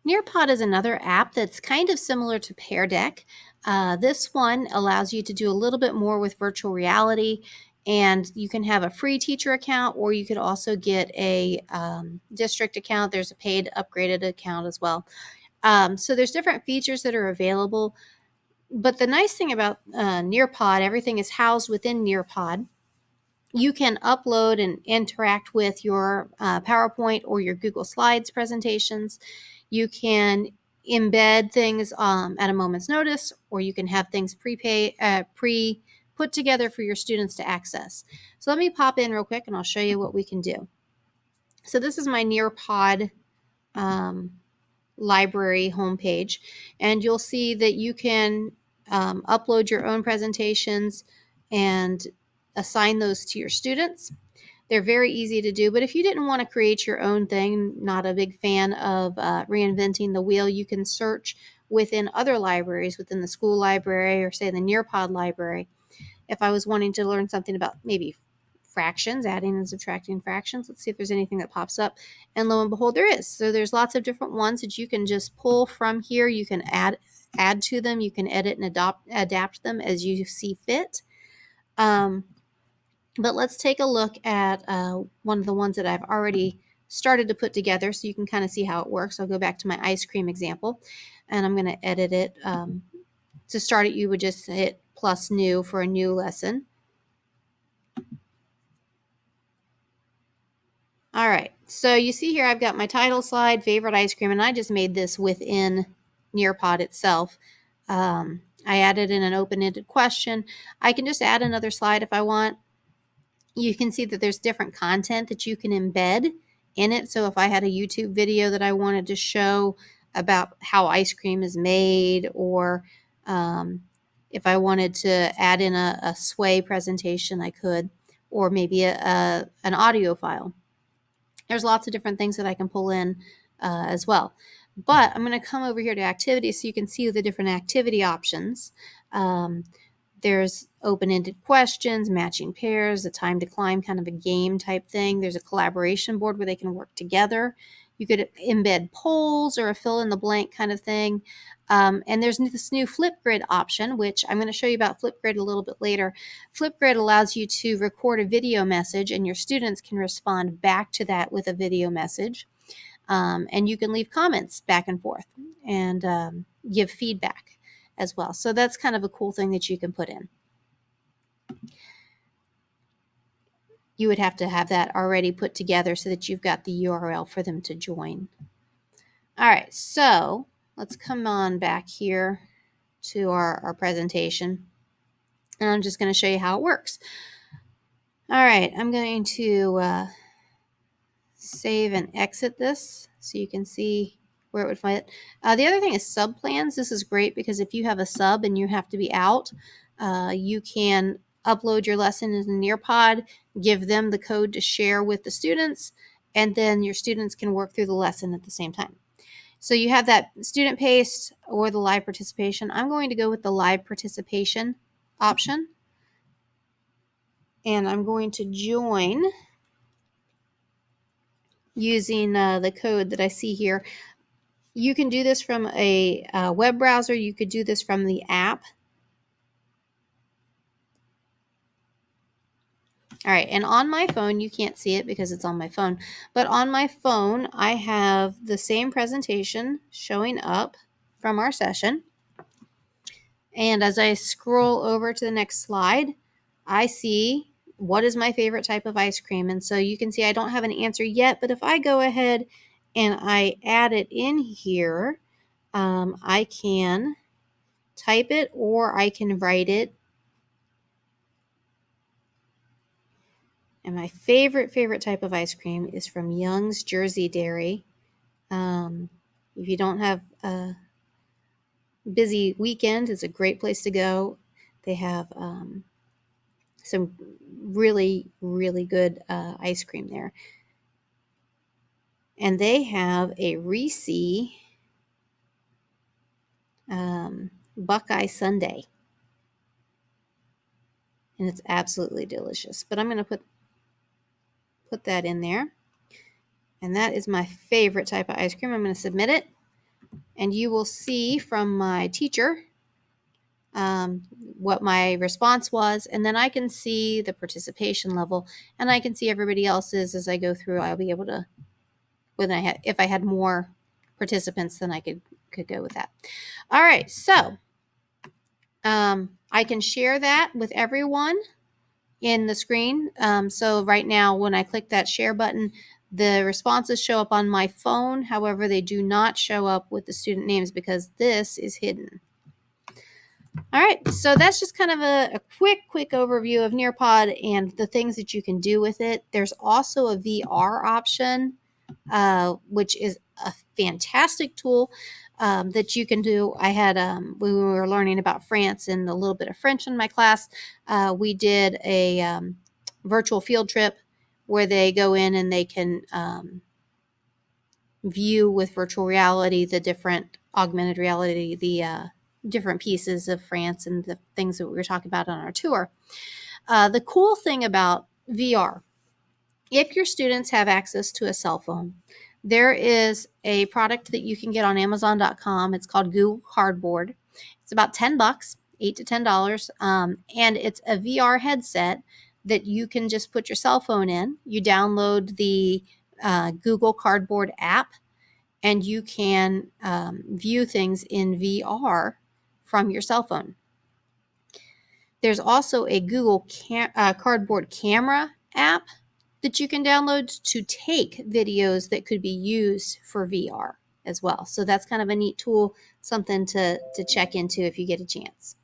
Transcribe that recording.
Nearpod is another app that's kind of similar to Pear Deck. This one allows you to do a little bit more with virtual reality, and you can have a free teacher account, or you could also get a district account. There's a paid upgraded account as well. So there's different features that are available. But the nice thing about Nearpod, everything is housed within Nearpod. You can upload and interact with your PowerPoint or your Google Slides presentations. You can embed things at a moment's notice, or you can have things pre put together for your students to access. So let me pop in real quick and I'll show you what we can do. So this is my Nearpod library homepage, and you'll see that you can upload your own presentations and assign those to your students. They're very easy to do, but if you didn't want to create your own thing, not a big fan of reinventing the wheel, you can search within other libraries, within the school library or say the Nearpod library. If I was wanting to learn something about maybe fractions, adding and subtracting fractions, let's see if there's anything that pops up. And lo and behold, there is. So there's lots of different ones that you can just pull from here. You can add to them. You can edit and adapt them as you see fit. But let's take a look at one of the ones that I've already started to put together so you can kind of see how it works. I'll go back to my ice cream example, and I'm going to edit it. To start it, you would just hit plus new for a new lesson. All right, so you see here I've got my title slide, favorite ice cream, and I just made this within Nearpod itself. I added in an open-ended question. I can just add another slide if I want. You can see that there's different content that you can embed in it. So if I had a YouTube video that I wanted to show about how ice cream is made, or if I wanted to add in a sway presentation, I could, or maybe an audio file. There's lots of different things that I can pull in as well. But I'm going to come over here to activities so you can see the different activity options. There's open-ended questions, matching pairs, a time to climb, kind of a game type thing. There's a collaboration board where they can work together. You could embed polls or a fill-in-the-blank kind of thing. And there's this new Flipgrid option, which I'm going to show you about Flipgrid a little bit later. Flipgrid allows you to record a video message, and your students can respond back to that with a video message. And you can leave comments back and forth and give feedback as well. So that's kind of a cool thing that you can put in. You would have to have that already put together so that you've got the URL for them to join. All right, so let's come on back here to our presentation. And I'm just going to show you how it works. All right, I'm going to save and exit this so you can see where it would fit. The other thing is sub plans. This is great because if you have a sub and you have to be out, you can upload your lesson in Nearpod, give them the code to share with the students, and then your students can work through the lesson at the same time. So you have that student paced or the live participation. I'm going to go with the live participation option. And I'm going to join using the code that I see here. You can do this from a web browser. You could do this from the app. All right, and on my phone, you can't see it because it's on my phone, but on my phone, I have the same presentation showing up from our session. And as I scroll over to the next slide, I see what is my favorite type of ice cream. And so you can see I don't have an answer yet, but if I go ahead and I add it in here, I can type it or I can write it. And my favorite type of ice cream is from Young's Jersey Dairy. If you don't have a busy weekend, it's a great place to go. They have some really, really good ice cream there. And they have a Reese Buckeye Sundae. And it's absolutely delicious. But I'm going to put that in there. And that is my favorite type of ice cream. I'm going to submit it. and you will see from my teacher what my response was, and then I can see the participation level, and I can see everybody else's as I go through. I'll be able to, if I had more participants, then I could go with that. All right, so I can share that with everyone in the screen. So right now, when I click that share button, the responses show up on my phone. However, they do not show up with the student names because this is hidden. All right, so that's just kind of a quick overview of Nearpod and the things that you can do with it. There's also a VR option, which is a fantastic tool that you can do. I had, when we were learning about France and a little bit of French in my class, we did a virtual field trip where they go in and they can view with virtual reality the different augmented reality, the different pieces of France and the things that we were talking about on our tour. The cool thing about VR, if your students have access to a cell phone, there is a product that you can get on Amazon.com. It's called Google Cardboard. It's about $10, $8 to $10, and it's a VR headset that you can just put your cell phone in. You download the Google Cardboard app, and you can view things in VR from your cell phone. There's also a Google Cardboard camera app that you can download to take videos that could be used for VR as well. So that's kind of a neat tool, something to check into if you get a chance.